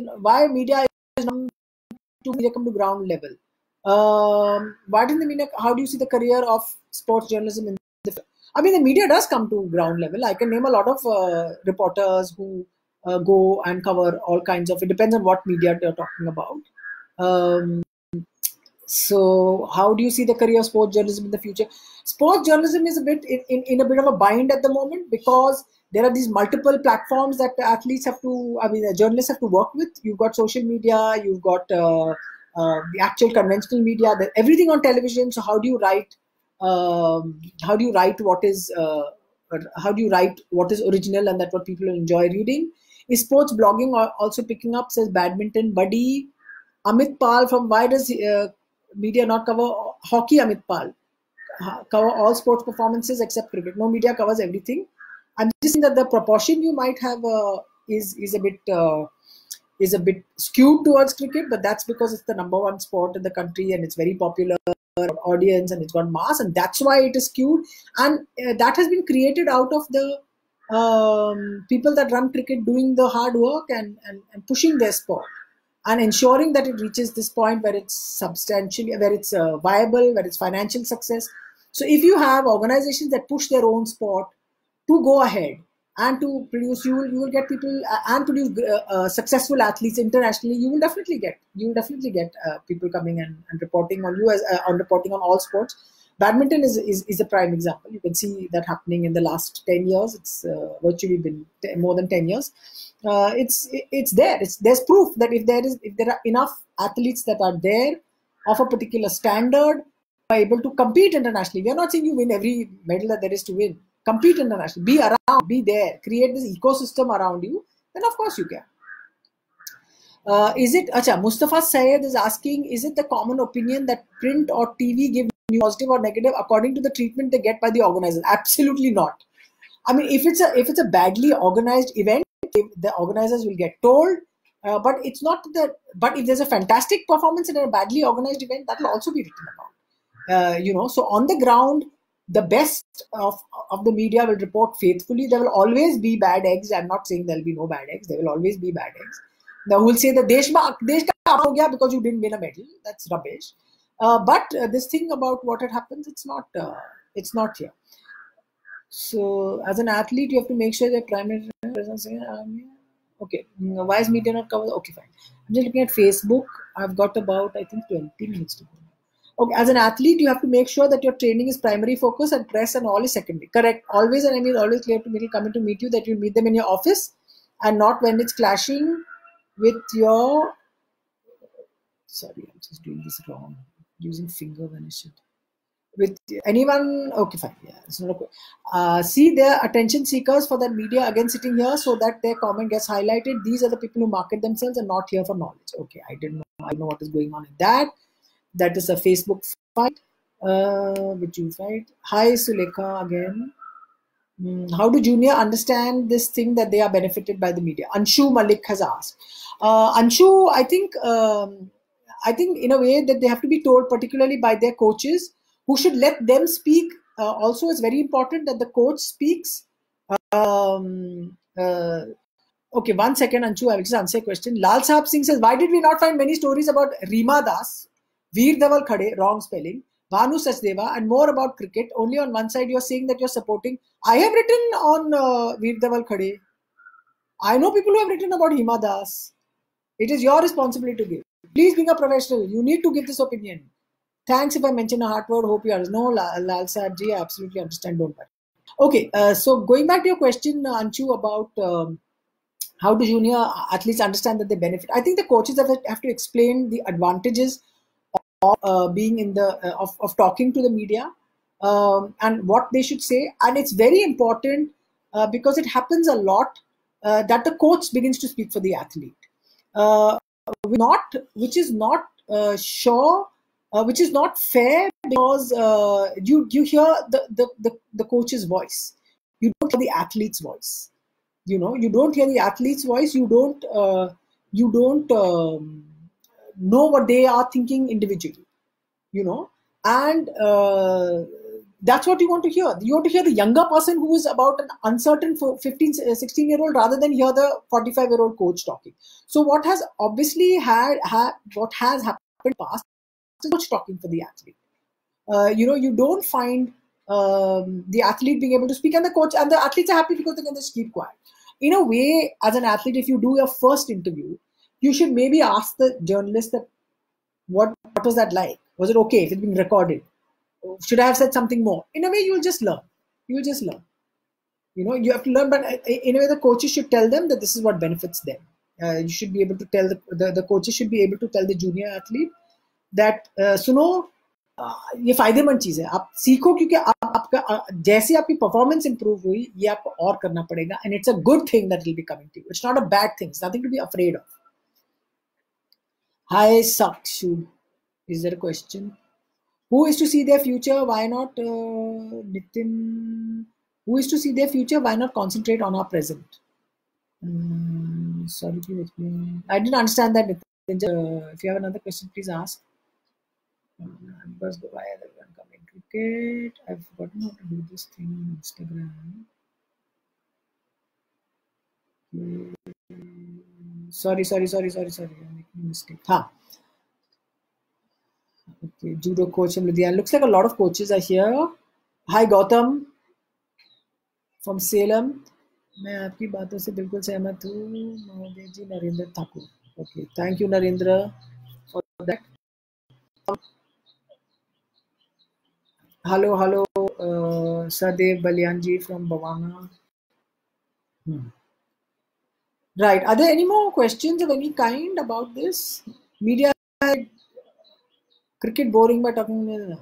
Speaker 1: to come to ground level. Why didn't the media? How do you see the career of sports journalism in the? I mean, the media does come to ground level. I can name a lot of reporters who go and cover all kinds of. It depends on what media they're talking about. So, how do you see the career of sports journalism in the future? Sports journalism is a bit in a bit of a bind at the moment because there are these multiple platforms that athletes have to, the journalists have to work with. You've got social media, you've got the actual conventional media, everything on television. So, how do you write? How do you write what is? How do you write what is original and that what people enjoy reading? Is sports blogging also picking up? Says badminton buddy Amit Pal from why does media not cover hockey? Amit Pal cover all sports performances except cricket. No media covers everything. I'm just saying that the proportion you might have is a bit skewed towards cricket, but that's because it's the number one sport in the country and it's very popular audience and it's got mass, and that's why it is skewed. And that has been created out of the people that run cricket doing the hard work and pushing their sport and ensuring that it reaches this point where it's substantially, where it's viable, where it's financial success. So if you have organizations that push their own sport to go ahead and to produce, you will get people and produce successful athletes internationally. You will definitely get people coming and reporting on you as on reporting on all sports. Badminton is a prime example. You can see that happening in the last 10 years. It's virtually been more than 10 years. It's there. There's proof that if there are enough athletes that are there of a particular standard, are able to compete internationally. We are not saying you win every medal that there is to win. Compete internationally. Be around. Be there. Create this ecosystem around you. Then of course you can. Mustafa Sayed is asking, is it the common opinion that print or TV give news positive or negative according to the treatment they get by the organizers? Absolutely not. I mean, if it's a badly organized event, the organizers will get told. But it's not that. But if there's a fantastic performance in a badly organized event, that will also be written about. So on the ground, the best of the media will report faithfully. There will always be bad eggs. I'm not saying there will be no bad eggs. There will always be bad eggs. Now who will say that desh ka ho gaya because you didn't win a medal. That's rubbish. But this thing about what had happened, it's not here. So as an athlete, you have to make sure that primary presence. Okay, why is media not covered? Okay, fine. I'm just looking at Facebook. I've got about, I think, 20 minutes to go. Okay, as an athlete, you have to make sure that your training is primary focus and press and all is secondary. Correct. Always, and I mean always clear to people coming to meet you that you meet them in your office and not when it's clashing with your. Sorry, I'm just doing this wrong. Using finger when I should. With anyone, okay, fine. Yeah, it's not okay. See, they're attention seekers for that media again sitting here so that their comment gets highlighted. These are the people who market themselves and not here for knowledge. Okay, I didn't know. I know what is going on in that. That is a Facebook fight, which you fight. Hi, Sulekha again. How do junior understand this thing that they are benefited by the media? Anshu Malik has asked. Anshu, I think in a way that they have to be told, particularly by their coaches, who should let them speak. Also, it's very important that the coach speaks. Okay, 1 second, Anshu. I will just answer a question. Lal Sahab Singh says, why did we not find many stories about Reema Das, Veer Dhaval Khade, wrong spelling, Bhanu Sachdeva, and more about cricket? Only on one side, you're saying that you're supporting. I have written on Veer Dhaval Khade. I know people who have written about Hima Das. It is your responsibility to give. Please being a professional. You need to give this opinion. Thanks if I mention a hard word. Hope you are. No, Lal Sahab ji, I absolutely understand. Don't worry. Okay, so going back to your question, Anshu, about how do junior athletes understand that they benefit? I think the coaches have to explain the advantages of being in the of talking to the media and what they should say. And it's very important because it happens a lot that the coach begins to speak for the athlete, which is not sure. Which is not fair because you hear the coach's voice, you don't hear the athlete's voice. You don't hear the athlete's voice. You don't know what they are thinking individually. And that's what you want to hear. You want to hear the younger person who is about an uncertain 15, 16-year-old rather than hear the 45-year-old coach talking. So what has obviously what has happened past is coach talking for the athlete. You don't find the athlete being able to speak, and the athletes are happy because they can just keep quiet. In a way, as an athlete, if you do your first interview, you should maybe ask the journalist that what was that like? Was it okay if it's being recorded? Should I have said something more? In a way, you'll just learn. You have to learn, but in a way, the coaches should tell them that this is what benefits them. You should be able to tell the coaches should be able to tell the junior athlete that सुनो ये फायदेमंद चीज है, आप सीखो क्योंकि आपका जैसे आपकी परफॉर्मेंस इंप्रूव हुई ये आपको और करना पड़ेगा, and it's a good thing that will be coming to you. It's not a bad thing. It's nothing to be afraid of. Hi Sakshu, is there a question? Who is to see their future? Why not Nitin? Who is to see their future? Why not concentrate on our present? Sorry, please explain. I didn't understand that, Nitin. If you have another question, please ask. Because why everyone coming cricket? I've forgotten how to do this thing on Instagram. Sorry. I'm making a mistake. Okay, judo coach from Ludhiana. Looks like a lot of coaches are here. Hi Gautam from Salem. मैं आपकी बातों से बिल्कुल सहमत हूँ महोदय जी. Narendra Thakur. Okay, thank you Narendra for that. Hello, Sadev Balyanji from Bhavana. Right. Are there any more questions of any kind about this? Media, cricket boring by talking.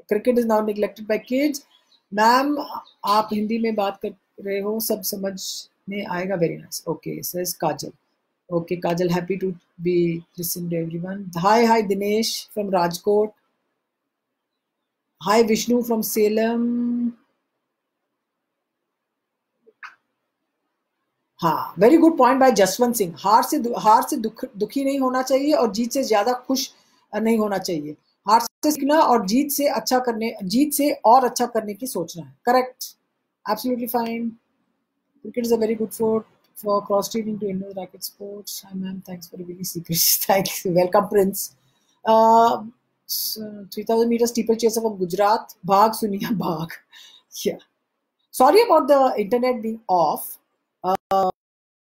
Speaker 1: Cricket is now neglected by kids. Ma'am, आप हिंदी में बात कर रहे हो, सब समझ में आएगा. Very nice. Okay, says Kajal. Okay, Kajal, happy to be listening to everyone. Hi, Dinesh from Rajkot. Hi, Vishnu from Salem. हाँ, very good point by Jaswant Singh. हार से दुखी नहीं होना चाहिए और जीत से ज्यादा खुश नहीं होना चाहिए. हार से सीखना और जीत से और अच्छा करने की सोचना है. Correct, absolutely fine. Cricket is a very good for cross training to indoor racket sports. Hi ma'am, thanks for revealing secrets. Thanks, welcome Prince. 3000 meter steeplechase from Gujarat. Bhag Suniya Bhag. Yeah. Sorry about the internet being off.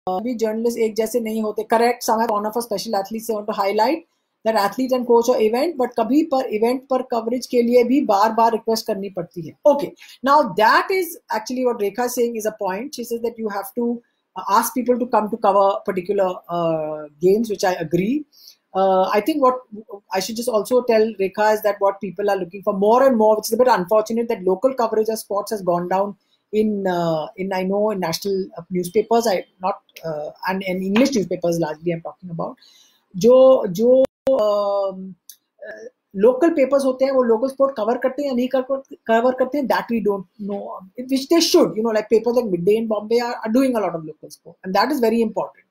Speaker 1: भी journalist एक जैसे नहीं होते. Correct, some have honor for special athletes. They want to highlight that athlete and coach or event, but कभी पर event पर coverage के लिए भी बार बार request करनी पड़ती है. Okay, now that is actually what Rekha is saying is a point. She says that you have to ask people to come to cover particular games, which I agree. I think what I should just also tell Rekha is that what people are looking for more and more, which is a bit unfortunate, that local coverage of sports has gone down in I know in national newspapers, and English newspapers largely I'm talking about. जो local papers होते हैं वो local sport cover करते हैं या नहीं cover करते हैं, that we don't know, which they should, like papers like Mid Day in Bombay are doing a lot of local sport, and that is very important.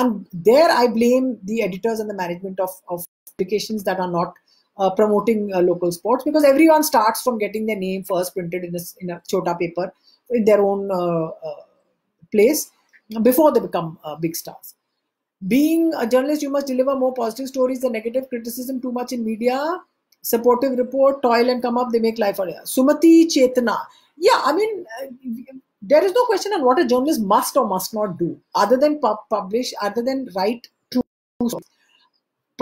Speaker 1: And there I blame the editors and the management of publications that are not promoting local sports, because everyone starts from getting their name first printed in a chota paper in their own place before they become big stars. Being a journalist, you must deliver more positive stories than negative criticism too much in media. Supportive report, toil and come up, they make life harder. Sumati Chetna. Yeah, I mean, there is no question on what a journalist must or must not do, other than publish, other than write true stories.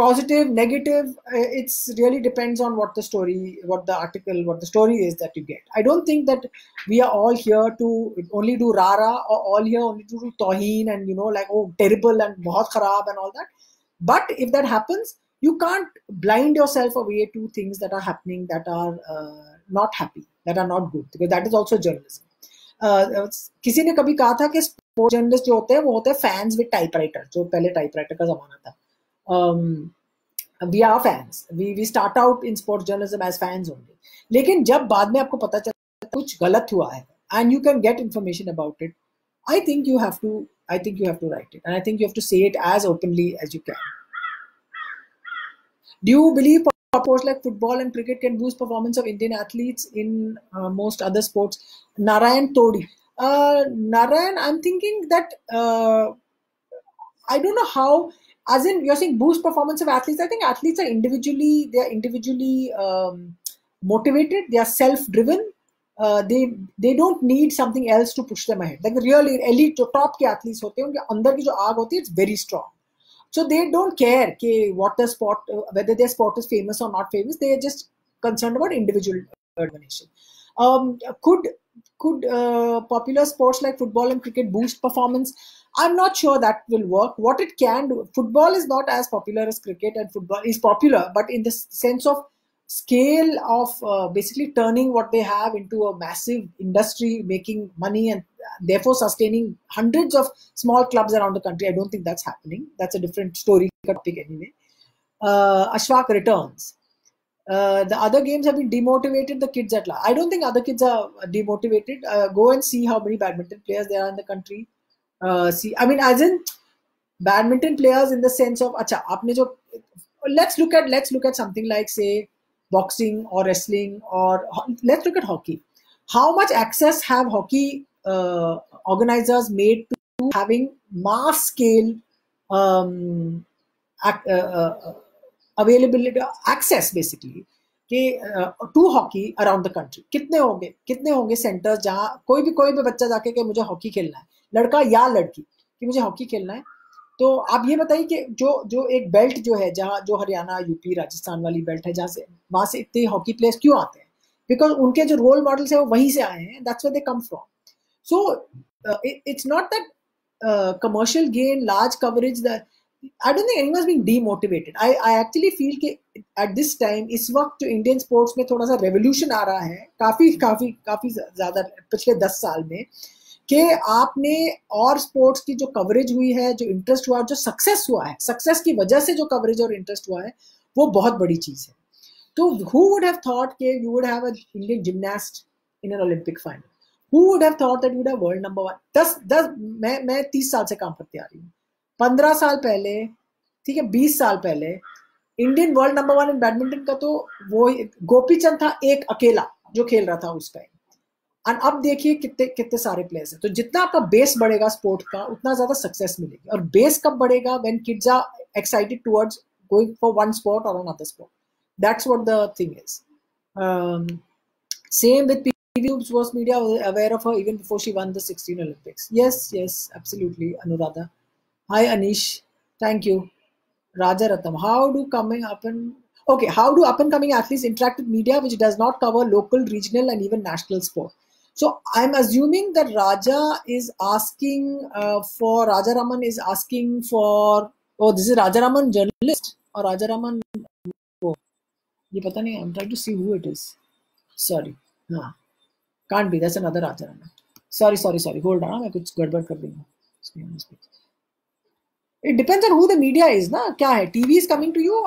Speaker 1: Positive, negative, it's really depends on what the story, what the article, what the story is that you get. I don't think that we are all here to only do rara, or all here only to do toheen and like, oh, terrible and bahut kharab and all that. But if that happens, you can't blind yourself away to things that are happening that are not happy, that are not good, because that is also journalism. किसी ने कभी कहा था कि sports journalist जो होते हैं वो होते हैं फैंस विद टाइपराइटर, जो पहले टाइपराइटर का जमाना था. We are fans. We start out in sports journalism as fans only. लेकिन जब बाद में आपको पता चलता है कुछ गलत हुआ है, and you can get information about it, I think you have to write it, and I think you have to say it as openly as you can. Do you believe sports like football and cricket can boost performance of Indian athletes in most other sports? Narayan Todi. Narayan, I'm thinking that I don't know how. As in, you're saying boost performance of athletes. I think athletes are individually motivated. They are self-driven. They don't need something else to push them ahead. Like the real elite, जो top के athletes होते हैं, उनके अंदर की जो आग होती है, it's very strong. So they don't care what the sport, whether their sport is famous or not famous. They are just concerned about individual domination. Could popular sports like football and cricket boost performance? I'm not sure that will work. What it can do, football is not as popular as cricket, and football is popular, but in the sense of scale of basically turning what they have into a massive industry, making money and therefore sustaining hundreds of small clubs around the country, I don't think that's happening. That's a different story topic anyway. Ashfaq returns. The other games have been demotivated the kids at large. I don't think other kids are demotivated. Go and see how many badminton players there are in the country. I mean, as in badminton players in the sense of, let's look at something like, say, boxing or wrestling, or let's look at hockey. How much access have hockey organizers made to having mass scale availability, access basically to hockey around the country? कितने होंगे centers जहाँ कोई भी बच्चा जाके कि मुझे hockey खेलना है, लड़का या लड़की कि मुझे हॉकी खेलना है, तो आप ये बताइए कि जो एक बेल्ट जो है, जहाँ जो हरियाणा, यूपी, राजस्थान वाली बेल्ट है, वहां से इतने हॉकी प्लेयर्स क्यों आते हैं? बिकॉज उनके जो रोल मॉडल्स है वो वहीं से आए हैं. That's where they come from. So it's not that commercial gain, large coverage, that I don't think anyone's being demotivated. I actually feel कि at this time इस वक्त जो इंडियन स्पोर्ट्स में थोड़ा सा रेवोल्यूशन आ रहा है, काफी ज्यादा पिछले 10 साल में, कि आपने और स्पोर्ट्स की जो कवरेज हुई है, जो इंटरेस्ट हुआ, जो सक्सेस हुआ है, सक्सेस की वजह से जो कवरेज और इंटरेस्ट हुआ है, वो बहुत बड़ी चीज है. तो who would have thought कि you would have an Indian gymnast in an Olympic final? Who would have thought that you would have world number 1? मैं 30 साल से काम करते आ रही हूँ. 15 साल पहले, ठीक है, 20 साल पहले इंडियन वर्ल्ड नंबर 1 इन बैडमिंटन का तो वो गोपीचंद था, एक अकेला जो खेल रहा था उस टाइम. और अब देखिए कितने सारे प्लेयर्स हैं. तो जितना आपका बेस बढ़ेगा स्पोर्ट का, उतना ज्यादा सक्सेस मिलेगी. और बेस कब बढ़ेगा? When kids are excited towards going for one sport और another sport. That's what the thing is. Same with people was media aware of her even before she won the 16 Olympics. Yes, absolutely, Anuradha. Hi, Anish. Thank you. Raja Ratam. How do up and coming athletes interact with media which does not cover local, regional, and even national sport? So I'm assuming that Raja is asking Raja Raman is asking for. Oh, this is Raja Raman journalist or Raja Raman. Oh, ये पता नहीं. I'm trying to see who it is. Sorry. हाँ. Can't be. That's another Raja Raman. Sorry. Hold on. मैं कुछ गड़बड़ कर रही हूँ. It depends on who the media is, ना? क्या है? TV is coming to you.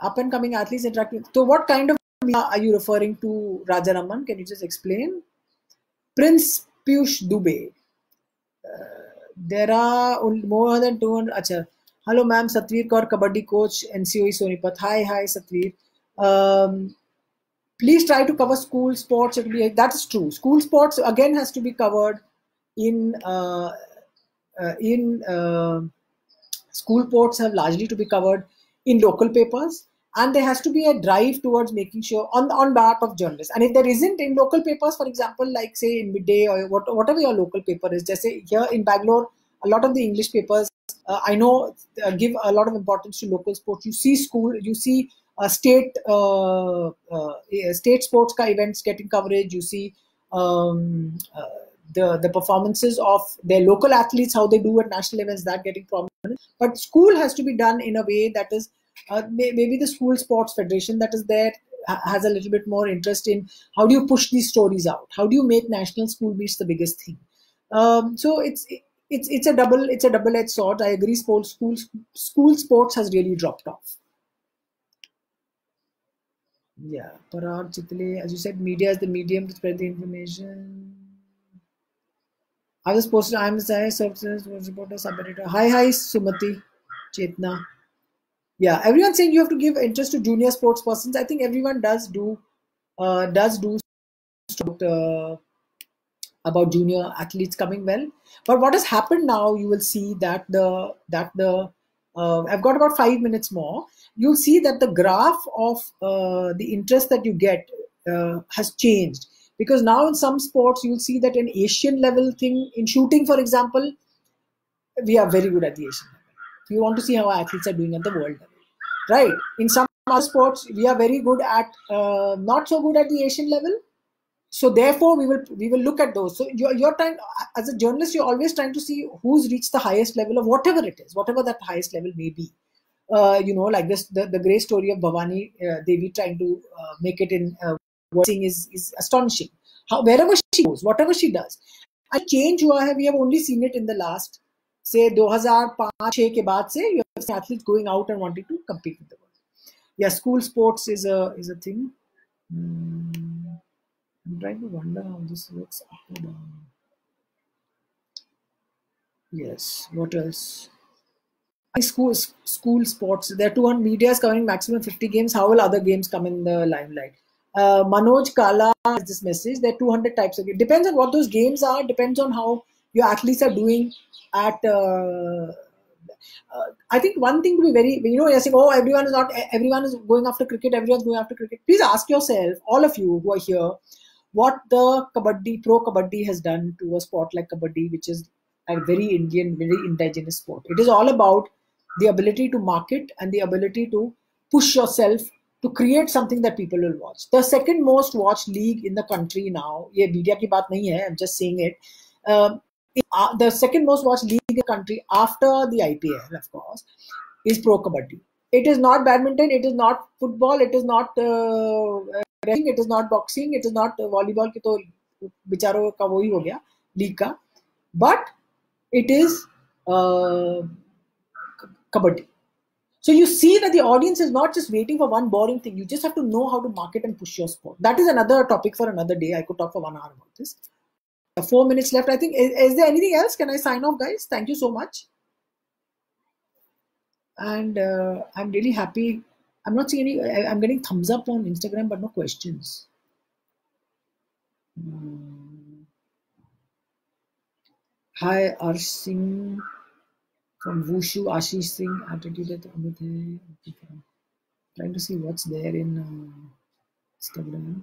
Speaker 1: Up and coming athletes interacting. So, what kind of media are you referring to, Raja Raman? Can you just explain? Prince Piyush Dubey. There are more than 200. Achha. Hello, ma'am. Satvir Kaur, Kabaddi coach, NCOE Sonipat. Hi, Satvir. Please try to cover school sports. That is true. School sports again has to be covered in school sports have largely to be covered in local papers, and there has to be a drive towards making sure on behalf of journalists. And if there isn't in local papers, for example, like say in Midday or whatever your local paper is, just say here in Bangalore, a lot of the English papers I know give a lot of importance to local sports. You see state sports ka events getting coverage. You see the performances of their local athletes, how they do at national events, that getting prominent. But school has to be done in a way that is maybe the school sports federation that is there has a little bit more interest in how do you push these stories out, how do you make national school meets the biggest thing. So it's a double-edged sword. I agree. School sports has really dropped off. Yeah, Parag Chitle, as you said, media is the medium to spread the information. I was posted. I'm the services reporter, sub-editor. Hi, Sumati, Chetna. Yeah, everyone's saying you have to give interest to junior sports persons. I think everyone does do about junior athletes coming well. But what has happened now, you will see that I've got about 5 minutes more. You'll see that the graph of the interest that you get has changed. Because now in some sports, you'll see that an Asian level thing, in shooting, for example, we are very good at the Asian level. If you want to see how our athletes are doing at the world level, right? In some other sports, we are very good at, not so good at the Asian level. So therefore, we will look at those. So you're trying, as a journalist, you're always trying to see who's reached the highest level of whatever it is, whatever that highest level may be. Like this, the great story of Bhavani Devi trying to make it in boxing is astonishing. Wherever she goes, whatever she does, a change hua hai. We have only seen it in the last, say, 2005-6 ke baad se, you have seen athletes going out and wanting to compete with the world. Yeah, school sports is a thing. I'm trying to wonder how this works up or down. Yes, what else? School sports. There are 200 medias covering maximum 50 games. How will other games come in the limelight? Manoj Kala has this message. There are 200 types of games. Depends on what those games are. Depends on how your athletes are doing at. I think one thing to be very, you're saying, oh, everyone is going after cricket. Everyone's going after cricket. Please ask yourself, all of you who are here, what the pro kabaddi has done to a sport like kabaddi, which is a very Indian, very indigenous sport. It is all about the ability to market and the ability to push yourself to create something that people will watch. The second most watched league in the country now, ye media ki baat nahi hai, I'm just saying it. The second most watched league in the country after the IPL, of course, is pro kabaddi. It is not badminton, it is not football, it is not wrestling, it is not boxing, it is not volleyball, ki to bicharo ka wohi ho gaya, league ka. But it is kabaddi. So you see that the audience is not just waiting for one boring thing. You just have to know how to market and push your sport. That is another topic for another day. I could talk for 1 hour about this. 4 minutes left. I think, is there anything else? Can I sign off, guys? Thank you so much. And I'm really happy. I'm not seeing any, I'm getting thumbs up on Instagram, but no questions. Hi, Arsh Singh from Wushu, Ashish Singh, Attitude Amit hai. Trying to see what's there in Instagram.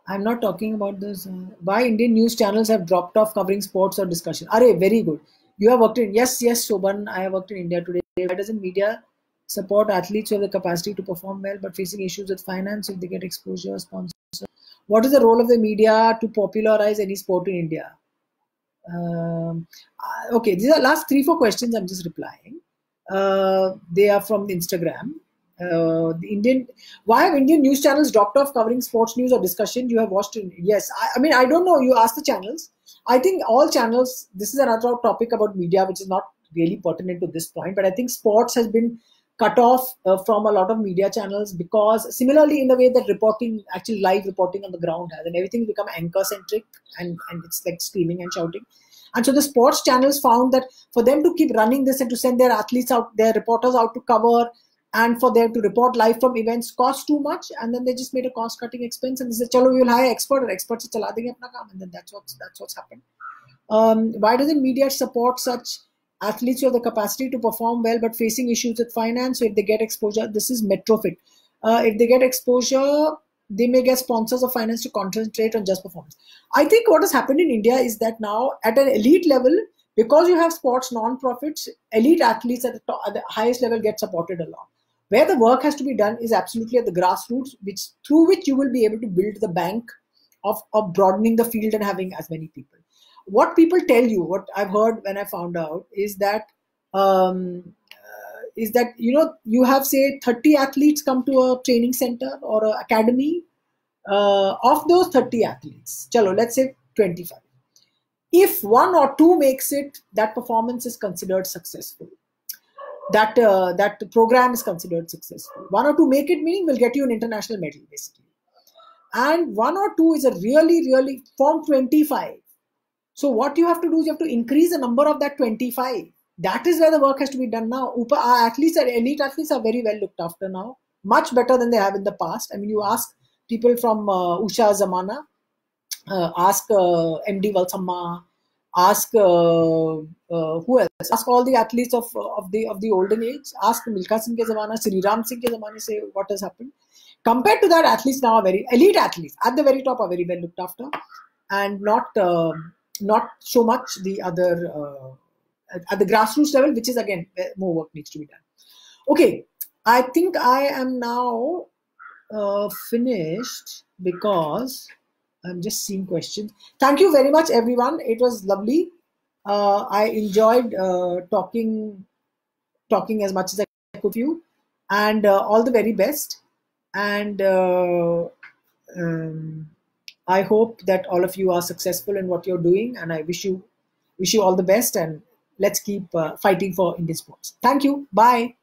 Speaker 1: I'm not talking about this. Why Indian news channels have dropped off covering sports or discussion? Are very good. You have worked in, yes, Soban, I have worked in India today. Why doesn't media support athletes who have the capacity to perform well but facing issues with finance if they get exposure, sponsors? What is the role of the media to popularize any sport in India? Okay, these are last 3-4 questions I'm just replying. They are from Instagram. Why have Indian news channels dropped off covering sports news or discussion you have watched? Yes, I mean, I don't know. You ask the channels. I think all channels, this is another topic about media, which is not really pertinent to this point, but I think sports has been cut off from a lot of media channels because similarly in the way that reporting, actually live reporting on the ground has, and everything become anchor centric and it's like screaming and shouting. And so the sports channels found that for them to keep running this and to send their athletes out, their reporters out to cover, and for them to report live from events cost too much, and then they just made a cost-cutting expense and they said, "Chalo, we will hire expert or experts se chala denge apna kaam," and then that's what's happened. Why doesn't media support such athletes who have the capacity to perform well but facing issues with finance? So if they get exposure, this is Metrofit. If they get exposure, they may get sponsors or finance to concentrate on just performance. I think what has happened in India is that now at an elite level, because you have sports non-profits, elite athletes at the highest level get supported a lot. Where the work has to be done is absolutely at the grassroots, through which you will be able to build the bank of broadening the field and having as many people. What people tell you, what I've heard when I found out, is that you have say 30 athletes come to a training center or an academy. Of those 30 athletes, chalo, let's say 25. If 1 or 2 makes it, that performance is considered successful. That program is considered successful. 1 or 2 make it, meaning will get you an international medal basically. And 1 or 2 is a really from 25. So what you have to do is you have to increase the number of that 25. That is where the work has to be done now. Our athletes, our elite athletes are very well looked after now, much better than they have in the past. I mean, you ask people from Usha Zamana, ask MD Valsamma, ask who else? Ask all the athletes of the olden age. Ask Milkha Singh ke zamana, Sri Ram Singh ke zamane se what has happened. Compared to that, athletes now are very elite athletes at the very top are very well looked after, and not so much the other at the grassroots level, which is again where more work needs to be done. Okay, I think I am now finished because I'm just seeing questions. Thank you very much, everyone. It was lovely. I enjoyed talking as much as I could with you, and all the very best. And I hope that all of you are successful in what you're doing, and I wish you all the best. And let's keep fighting for Indian sports. Thank you. Bye.